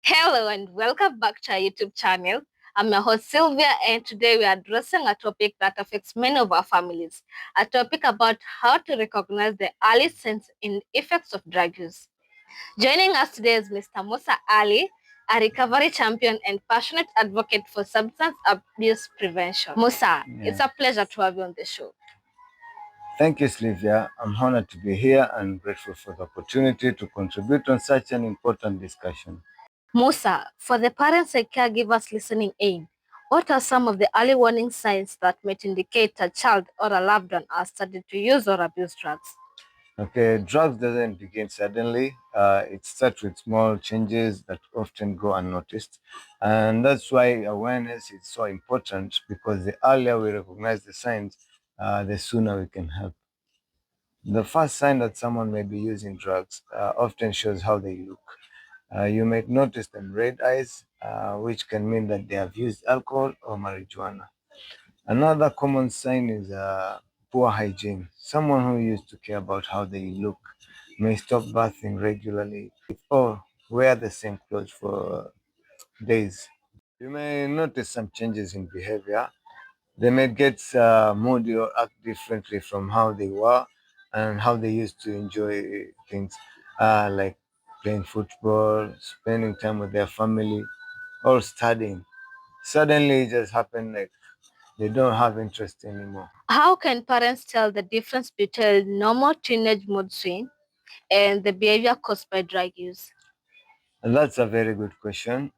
Hello and welcome back to our YouTube channel. I'm your host Sylvia, and today we are addressing a topic that affects many of our families. A topic about how to recognize the early signs and effects of drug use. Joining us today is Mr. Musa Ali, a recovery champion and passionate advocate for substance abuse prevention. Musa, it's a pleasure to have you on the show. Thank you, Sylvia. I'm honored to be here and grateful for the opportunity to contribute on such an important discussion. Musa, for the parents and caregivers listening in, what are some of the early warning signs that might indicate a child or a loved one has started to use or abuse drugs? Okay, drugs doesn't begin suddenly. It starts with small changes that often go unnoticed. And that's why awareness is so important because the earlier we recognize the signs, the sooner we can help. The first sign that someone may be using drugs often shows how they look. You might notice them red eyes, which can mean that they have used alcohol or marijuana. Another common sign is poor hygiene. Someone who used to care about how they look may stop bathing regularly or wear the same clothes for days. You may notice some changes in behavior. They may get moody or act differently from how they were and how they used to enjoy things like playing football, spending time with their family, or studying. Suddenly, it just happened like they don't have interest anymore. How can parents tell the difference between normal teenage mood swing and the behavior caused by drug use? And that's a very good question.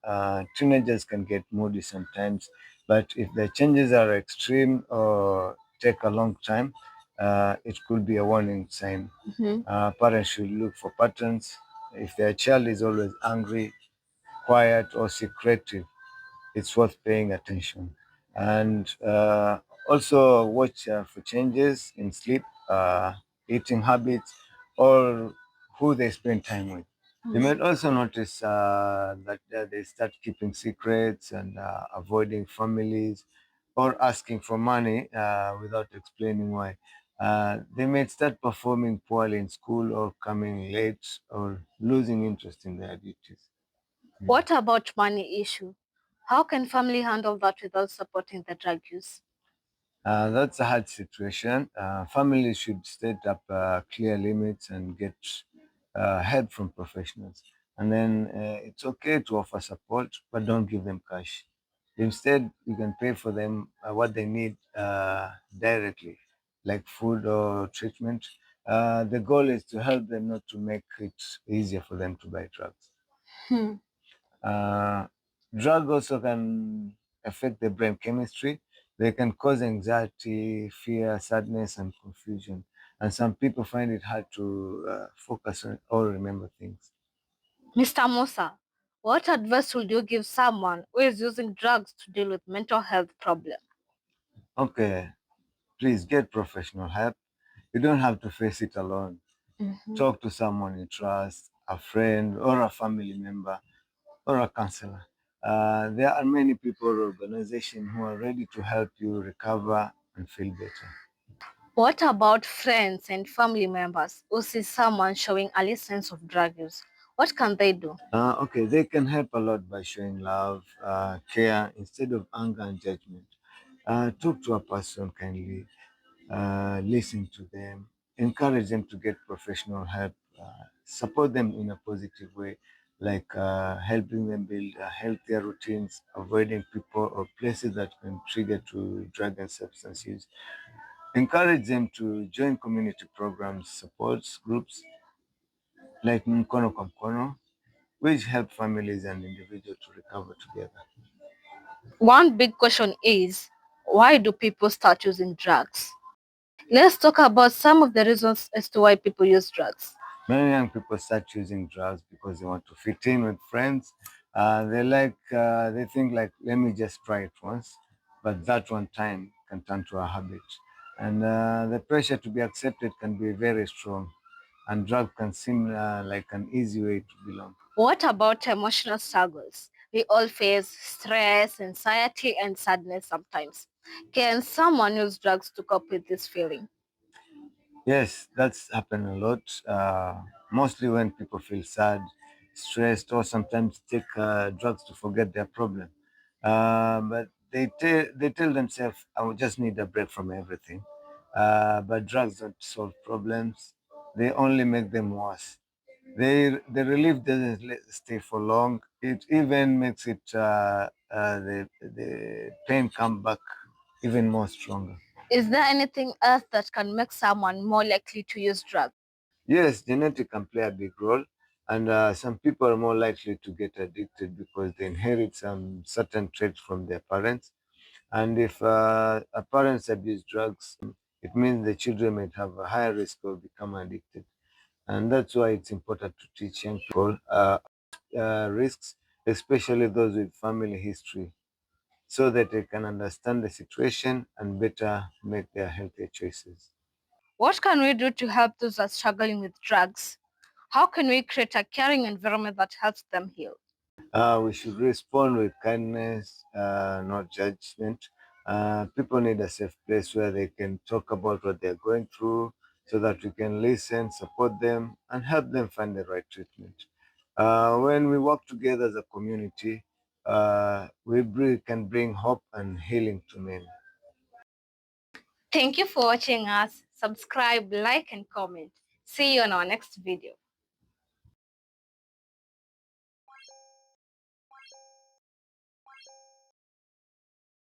Teenagers can get moody sometimes, but if the changes are extreme or take a long time, it could be a warning sign. Mhm. Parents should look for patterns. If their child is always angry, quiet, or secretive, it's worth paying attention. And also watch for changes in sleep, eating habits, or who they spend time with. You might also notice that they start keeping secrets and avoiding families or asking for money without explaining why. They may start performing poorly in school or coming late or losing interest in their duties. What about money issue? How can family handle that without supporting the drug use? That's a hard situation. Families should set up clear limits and get help from professionals. And then it's okay to offer support, but don't give them cash. Instead, you can pay for them what they need directly, like food or treatment. The goal is to help them, not to make it easier for them to buy drugs. Hmm. Uh, Drug also can affect the brain chemistry. They can cause anxiety, fear, sadness, and confusion. And some people find it hard to focus on or remember things. Mr. Musa, what advice would you give someone who is using drugs to deal with mental health problems? Okay, please get professional help. You don't have to face it alone. Mhm. Talk to someone you trust, a friend or a family member or a counselor. There are many people or organizations who are ready to help you recover and feel better. What about friends and family members who see someone showing early signs of drug use? What can they do? Okay, they can help a lot by showing love, care instead of anger and judgment. Talk to a person kindly, listen to them, encourage them to get professional help, support them in a positive way, like helping them build healthier routines, avoiding people or places that can trigger to drug and substance use. Encourage them to join community programs, supports groups like Mkono kwa Mkono, which help families and individuals to recover together. One big question is, why do people start using drugs? Let's talk about some of the reasons as to why people use drugs. Many young people start using drugs because they want to fit in with friends. They think like, let me just try it once, but that one time can turn to a habit. And the pressure to be accepted can be very strong, and drug can seem like an easy way to belong. What about emotional struggles? We all face stress, anxiety, and sadness sometimes. Can someone use drugs to cope with this feeling? Yes, that's happened a lot. Mostly when people feel sad, stressed, or sometimes take drugs to forget their problem. But they tell themselves, "I will just need a break from everything." But drugs don't solve problems; they only make them worse. The relief doesn't stay for long. It even makes the pain come back even more stronger. Is there anything else that can make someone more likely to use drugs? Yes, genetic can play a big role, and some people are more likely to get addicted because they inherit some certain traits from their parents. And if a parents abuse drugs, it means the children might have a higher risk of becoming addicted. And that's why it's important to teach young people risks, especially those with family history, so that they can understand the situation and better make their healthier choices. What can we do to help those that are struggling with drugs? How can we create a caring environment that helps them heal? We should respond with kindness, not judgment. People need a safe place where they can talk about what they're going through so that we can listen, support them, and help them find the right treatment. When we work together as a community, can bring hope and healing to many. Thank you for watching us. Subscribe, like, and comment. See you on our next video.